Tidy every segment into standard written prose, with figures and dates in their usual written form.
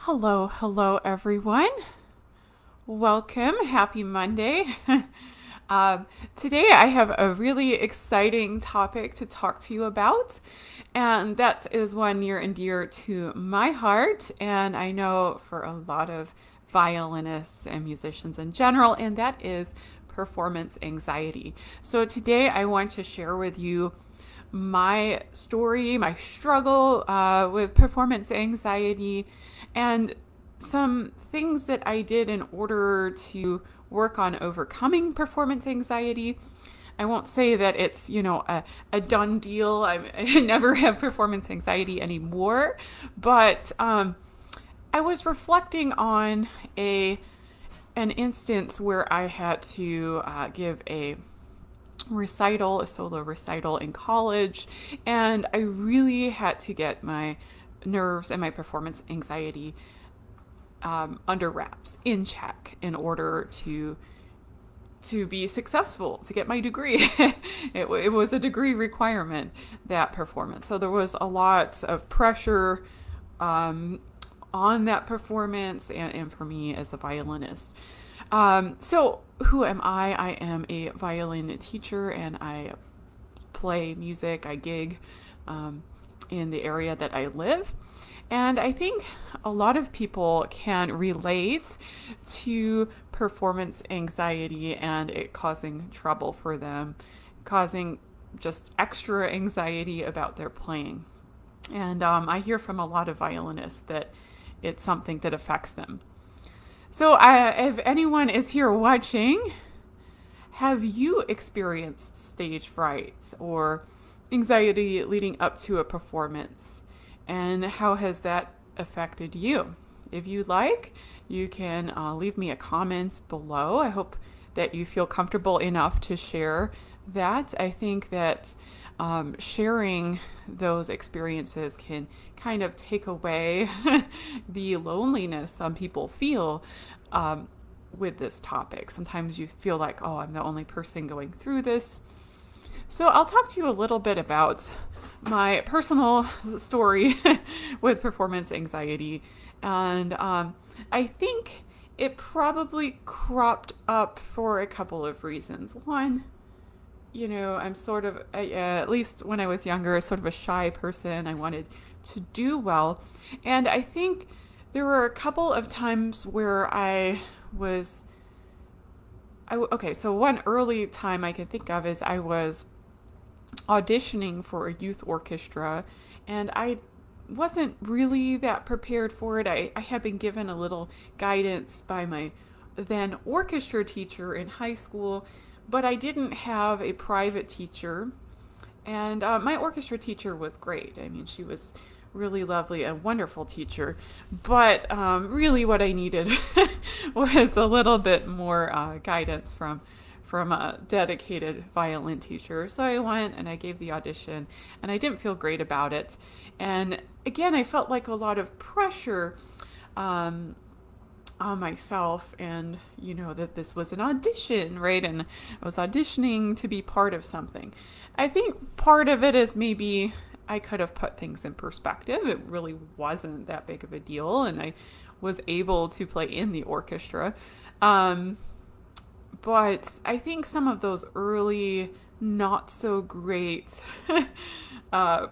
Hello, everyone. Welcome. Happy Monday. Today, I have a really exciting topic to talk to you about, and that is one near and dear to my heart, and I know for a lot of violinists and musicians in general, and that is performance anxiety. So, today, I want to share with you my story, my struggle with performance anxiety, and some things that I did in order to work on overcoming performance anxiety. I won't say that it's, a done deal. I never have performance anxiety anymore, but I was reflecting on an instance where I had to give a solo recital in college, and I really had to get my nerves and my performance anxiety under wraps, in check, in order to be successful, to get my degree. It was a degree requirement, that performance. So there was a lot of pressure on that performance and for me as a violinist. So who am I? I am a violin teacher and I play music, I gig in the area that I live. And I think a lot of people can relate to performance anxiety and it causing trouble for them, causing just extra anxiety about their playing. And I hear from a lot of violinists that it's something that affects them. So, if anyone is here watching, have you experienced stage fright or anxiety leading up to a performance? And how has that affected you? If you'd like, you can leave me a comment below. I hope that you feel comfortable enough to share that. I think that sharing those experiences can kind of take away the loneliness some people feel with this topic. Sometimes you feel like, oh, I'm the only person going through this. So I'll talk to you a little bit about my personal story with performance anxiety. And I think it probably cropped up for a couple of reasons. One, I'm sort of, at least when I was younger, sort of a shy person. I wanted to do well. And I think there were a couple of times where okay, so one early time I can think of is I was auditioning for a youth orchestra, and I wasn't really that prepared for it. I had been given a little guidance by my then orchestra teacher in high school, but I didn't have a private teacher. And my orchestra teacher was great. I mean, she was really lovely, a wonderful teacher. But really, what I needed was a little bit more guidance from a dedicated violin teacher. So I went and I gave the audition, and I didn't feel great about it. And again, I felt like a lot of pressure on myself, and that this was an audition, right? And I was auditioning to be part of something. I think part of it is maybe I could have put things in perspective. It really wasn't that big of a deal, and I was able to play in the orchestra. But I think some of those early, not so great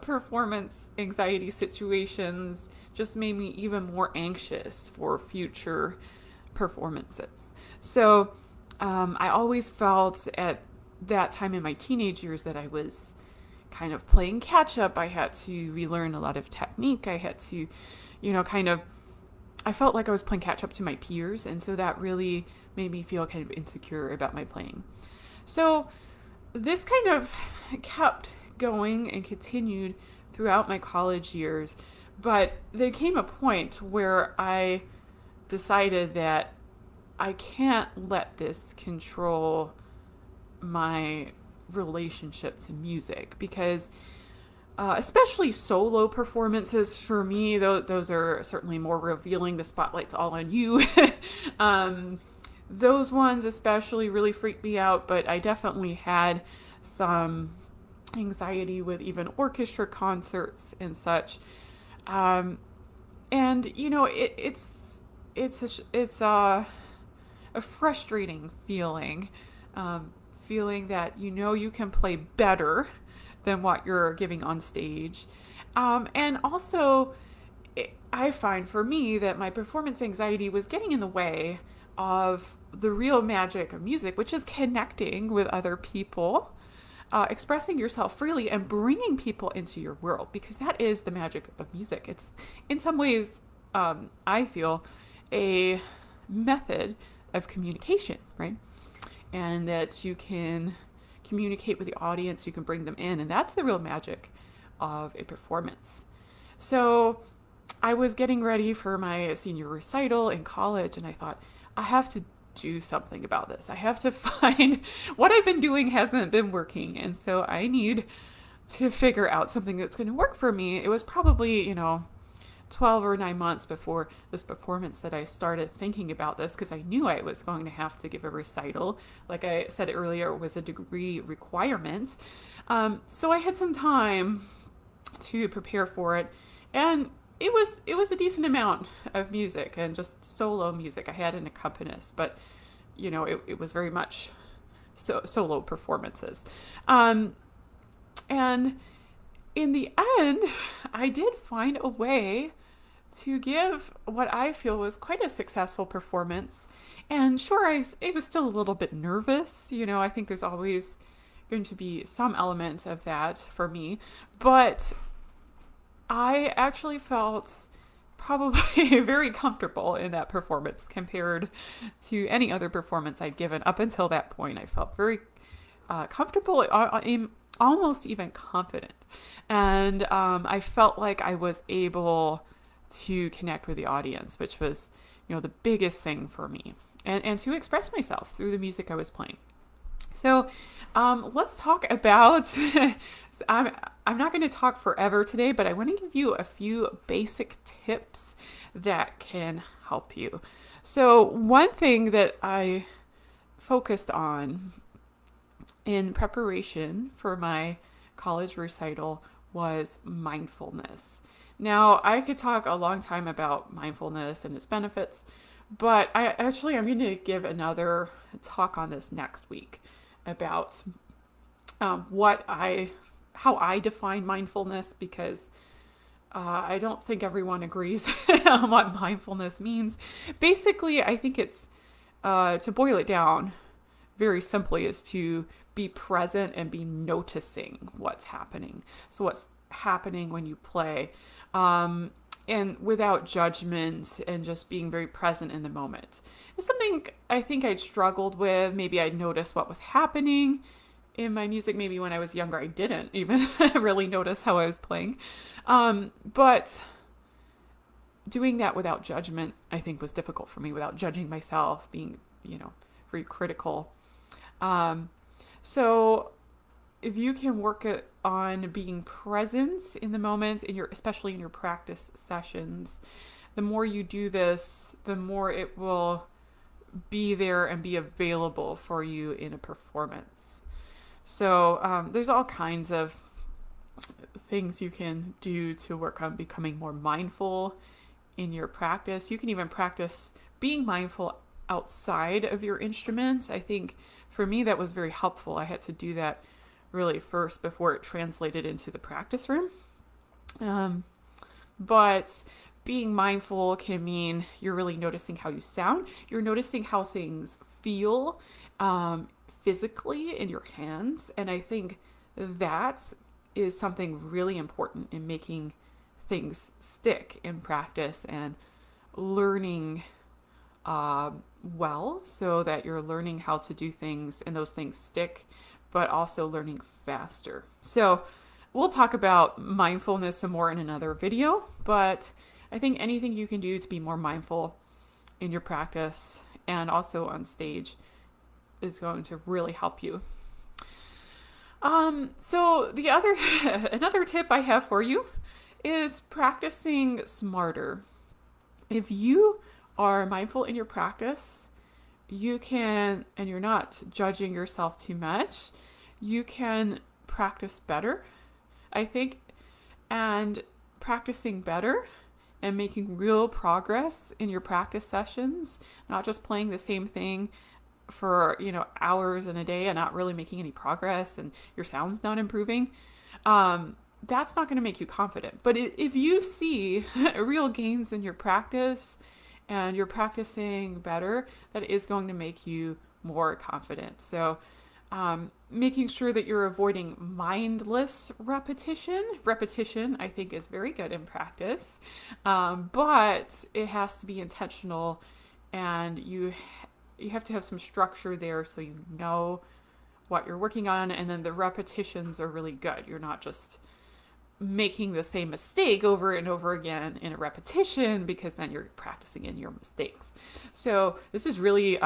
performance anxiety situations just made me even more anxious for future performances. So I always felt at that time in my teenage years that I was kind of playing catch up. I had to relearn a lot of technique. I had to, I felt like I was playing catch up to my peers. And so that really made me feel kind of insecure about my playing. So this kind of kept going and continued throughout my college years. But there came a point where I decided that I can't let this control my relationship to music, because especially solo performances for me, those are certainly more revealing. The spotlight's all on you. Those ones especially really freaked me out, but I definitely had some anxiety with even orchestra concerts and such. And it's a frustrating feeling, um, feeling that you can play better than what you're giving on stage, and also I find for me that my performance anxiety was getting in the way of the real magic of music, which is connecting with other people, expressing yourself freely, and bringing people into your world, because that is the magic of music. It's, in some ways, I feel, a method of communication, right? And that you can communicate with the audience, you can bring them in, and that's the real magic of a performance. So I was getting ready for my senior recital in college, and I thought, I have to do something about this. I have to find what I've been doing hasn't been working, and so I need to figure out something that's going to work for me. It was probably, 12 or 9 months before this performance that I started thinking about this, because I knew I was going to have to give a recital. Like I said earlier, it was a degree requirement. So I had some time to prepare for it, and it was a decent amount of music and just solo music. I had an accompanist, but it was very much solo performances. And in the end, I did find a way to give what I feel was quite a successful performance. And sure, I was still a little bit nervous. I think there's always going to be some element of that for me. But I actually felt probably very comfortable in that performance compared to any other performance I'd given up until that point. I felt very comfortable, almost even confident. And I felt like I was able to connect with the audience, which was, the biggest thing for me, and to express myself through the music I was playing. So let's talk about, I'm not going to talk forever today, but I want to give you a few basic tips that can help you. So one thing that I focused on in preparation for my college recital was mindfulness. Now, I could talk a long time about mindfulness and its benefits, but I'm going to give another talk on this next week about how I define mindfulness, because I don't think everyone agrees on what mindfulness means. Basically, I think it's, to boil it down very simply, is to be present and be noticing what's happening. So what's happening when you play, and without judgment, and just being very present in the moment. It's something I think I'd struggled with. Maybe I'd noticed what was happening in my music. Maybe when I was younger, I didn't even really notice how I was playing. But doing that without judgment, I think, was difficult for me, without judging myself, being, very critical. So if you can work on being present in the moment, especially in your practice sessions, the more you do this, the more it will be there and be available for you in a performance. So there's all kinds of things you can do to work on becoming more mindful in your practice. You can even practice being mindful outside of your instruments. I think for me that was very helpful. I had to do that really first before it translated into the practice room. But being mindful can mean you're really noticing how you sound. You're noticing how things feel physically in your hands. And I think that is something really important in making things stick in practice and learning well, so that you're learning how to do things and those things stick, but also learning faster. So we'll talk about mindfulness some more in another video, but I think anything you can do to be more mindful in your practice and also on stage is going to really help you. So another tip I have for you is practicing smarter. If you are mindful in your practice, you can, and you're not judging yourself too much, you can practice better, I think. And practicing better and making real progress in your practice sessions, not just playing the same thing for, hours in a day and not really making any progress and your sound's not improving, that's not going to make you confident. But if you see real gains in your practice and you're practicing better, that is going to make you more confident. So making sure that you're avoiding mindless repetition. Repetition, I think, is very good in practice, but it has to be intentional, and you have to have some structure there so you know what you're working on, and then the repetitions are really good. You're not just making the same mistake over and over again in a repetition, because then you're practicing in your mistakes. So this is really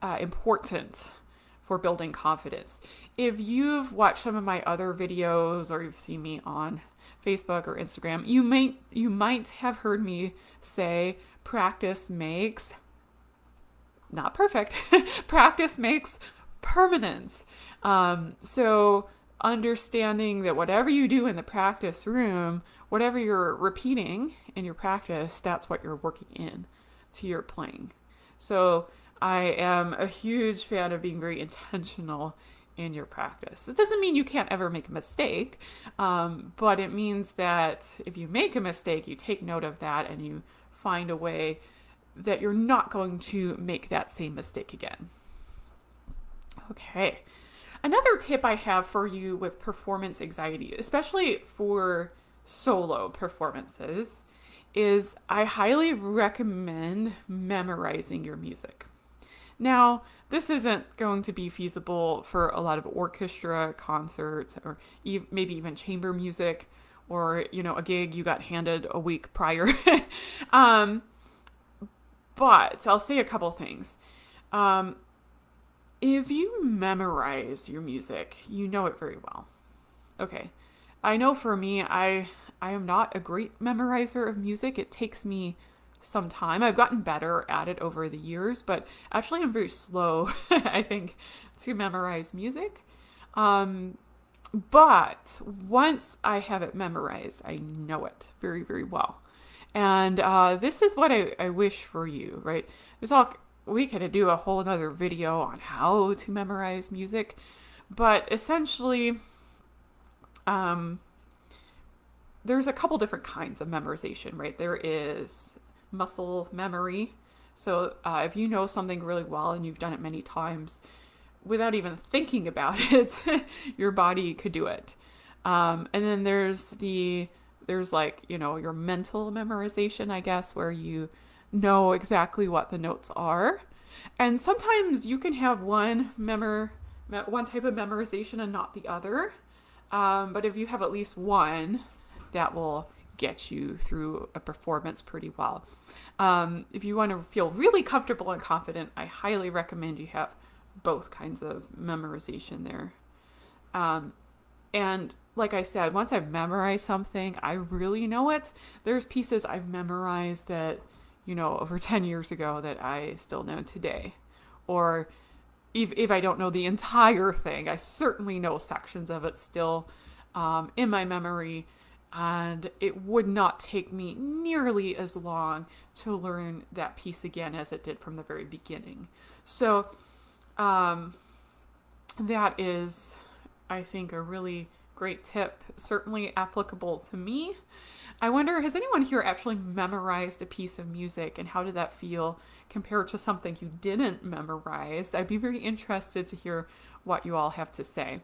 important for building confidence. If you've watched some of my other videos or you've seen me on Facebook or Instagram, you might have heard me say practice makes, not perfect, practice makes permanence. So understanding that whatever you do in the practice room, whatever you're repeating in your practice, that's what you're working in to your playing. So I am a huge fan of being very intentional in your practice. It doesn't mean you can't ever make a mistake, but it means that if you make a mistake, you take note of that and you find a way that you're not going to make that same mistake again. Okay. Another tip I have for you with performance anxiety, especially for solo performances, is I highly recommend memorizing your music. Now, this isn't going to be feasible for a lot of orchestra concerts or maybe even chamber music, or, a gig you got handed a week prior. But I'll say a couple things. If you memorize your music, you know it very well. Okay. I know for me, I am not a great memorizer of music. It takes me some time. I've gotten better at it over the years, but actually I'm very slow, I think, to memorize music. But once I have it memorized, I know it very, very well. And this is what I wish for you, right? We could do a whole other video on how to memorize music, but essentially, there's a couple different kinds of memorization, right? There is muscle memory. So if you know something really well and you've done it many times, without even thinking about it, your body could do it. And then there's your mental memorization, I guess, where you know exactly what the notes are. And sometimes you can have one type of memorization and not the other. But if you have at least one, that will get you through a performance pretty well. If you want to feel really comfortable and confident, I highly recommend you have both kinds of memorization there. And like I said, once I've memorized something, I really know it. There's pieces I've memorized that, over 10 years ago that I still know today. Or if I don't know the entire thing, I certainly know sections of it still in my memory. And it would not take me nearly as long to learn that piece again as it did from the very beginning. So that is, I think, a really great tip, certainly applicable to me. I wonder, has anyone here actually memorized a piece of music, and how did that feel compared to something you didn't memorize? I'd be very interested to hear what you all have to say.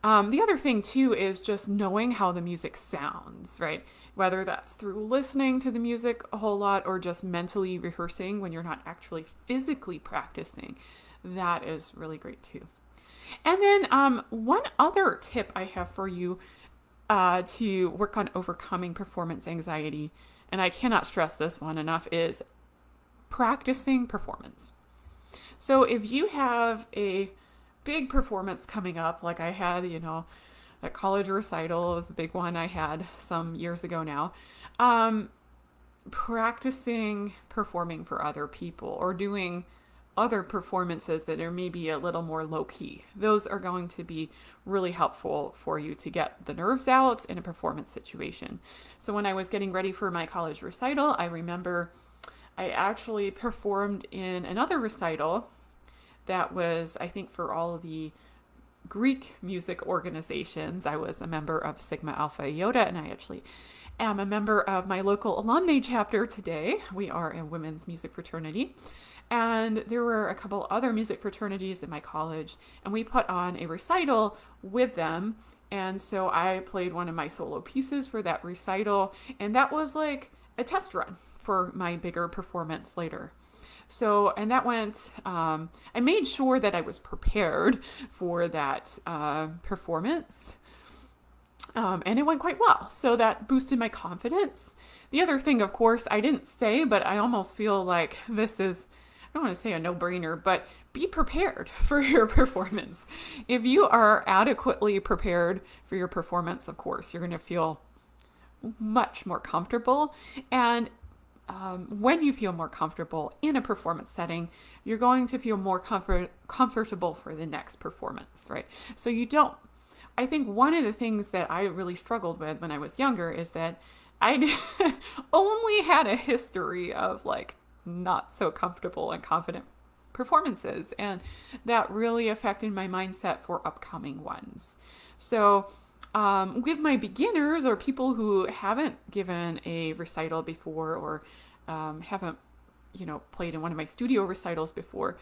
The other thing too is just knowing how the music sounds, right? Whether that's through listening to the music a whole lot or just mentally rehearsing when you're not actually physically practicing. That is really great too. And then one other tip I have for you to work on overcoming performance anxiety, and I cannot stress this one enough, is practicing performance. So if you have a big performance coming up, like I had, that college recital was a big one I had some years ago now, practicing performing for other people or doing other performances that are maybe a little more low key. Those are going to be really helpful for you to get the nerves out in a performance situation. So when I was getting ready for my college recital, I remember I actually performed in another recital that was, I think, for all of the Greek music organizations. I was a member of Sigma Alpha Iota, and I actually am a member of my local alumni chapter today. We are a women's music fraternity. And there were a couple other music fraternities in my college, and we put on a recital with them. And so I played one of my solo pieces for that recital, and that was like a test run for my bigger performance later. So, and that went, I made sure that I was prepared for that performance. And it went quite well. So that boosted my confidence. The other thing, of course, I didn't say, but I almost feel like this is, I don't want to say a no-brainer, but be prepared for your performance. If you are adequately prepared for your performance, of course, you're going to feel much more comfortable. And when you feel more comfortable in a performance setting, you're going to feel more comfortable for the next performance, right? So you don't, I think one of the things that I really struggled with when I was younger is that I only had a history of like not so comfortable and confident performances, and that really affected my mindset for upcoming ones. So with my beginners or people who haven't given a recital before or haven't, played in one of my studio recitals before,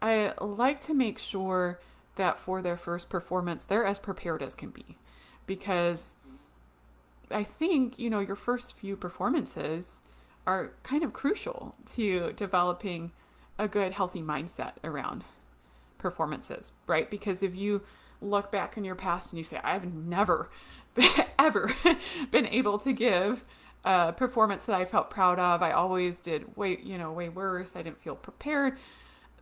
I like to make sure that for their first performance, they're as prepared as can be. Because I think, your first few performances are kind of crucial to developing a good, healthy mindset around performances, right? Because if you look back in your past and you say, I've never ever been able to give a performance that I felt proud of, I always did way worse, I didn't feel prepared,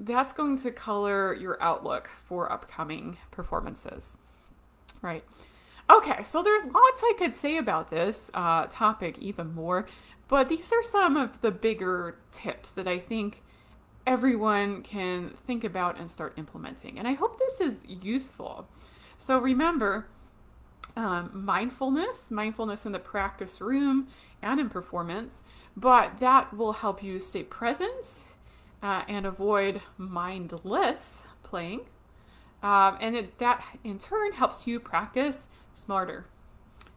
that's going to color your outlook for upcoming performances, right? Okay, so there's lots I could say about this topic even more, but these are some of the bigger tips that I think everyone can think about and start implementing. And I hope this is useful. So remember, mindfulness in the practice room and in performance, but that will help you stay present and avoid mindless playing. That in turn helps you practice smarter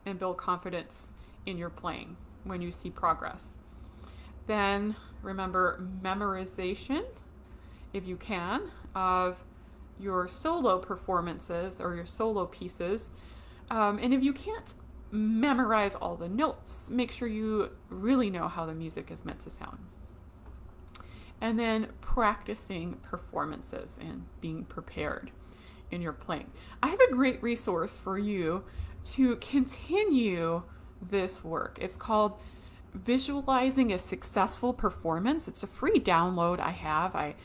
and build confidence in your playing when you see progress. Then remember memorization, if you can, of your solo performances or your solo pieces. And if you can't memorize all the notes, make sure you really know how the music is meant to sound. And then practicing performances and being prepared in your playing. I have a great resource for you to continue this work. It's called Visualizing a Successful Performance. It's a free download I have. I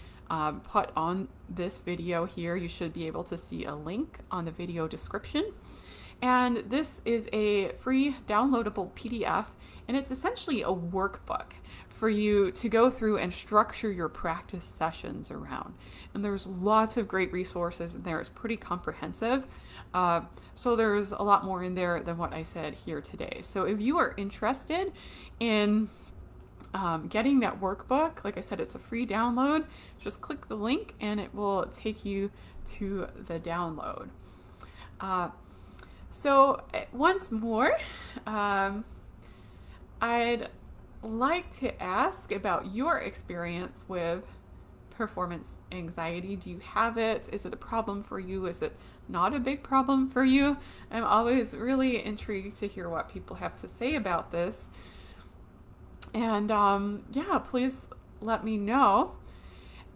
put on this video here. You should be able to see a link on the video description. And this is a free downloadable PDF, and it's essentially a workbook for you to go through and structure your practice sessions around. And there's lots of great resources in there. It's pretty comprehensive. So there's a lot more in there than what I said here today. So if you are interested in getting that workbook, like I said, it's a free download. Just click the link and it will take you to the download. So once more, I'd like to ask about your experience with performance anxiety. Do you have it? Is it a problem for you? Is it not a big problem for you? I'm always really intrigued to hear what people have to say about this. And please let me know.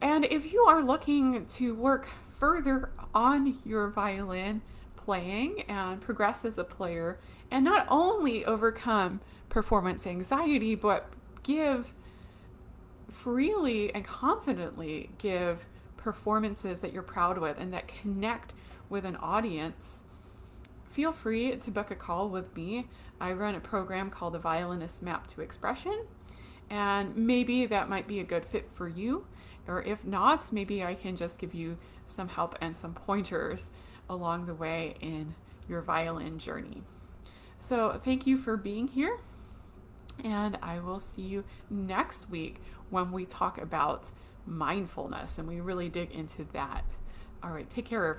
And if you are looking to work further on your violin playing and progress as a player, and not only overcome performance anxiety, but freely and confidently give performances that you're proud with and that connect with an audience, feel free to book a call with me. I run a program called the Violinist Map to Expression, and maybe that might be a good fit for you. Or if not, maybe I can just give you some help and some pointers along the way in your violin journey. So thank you for being here, and I will see you next week when we talk about mindfulness and we really dig into that. All right, take care.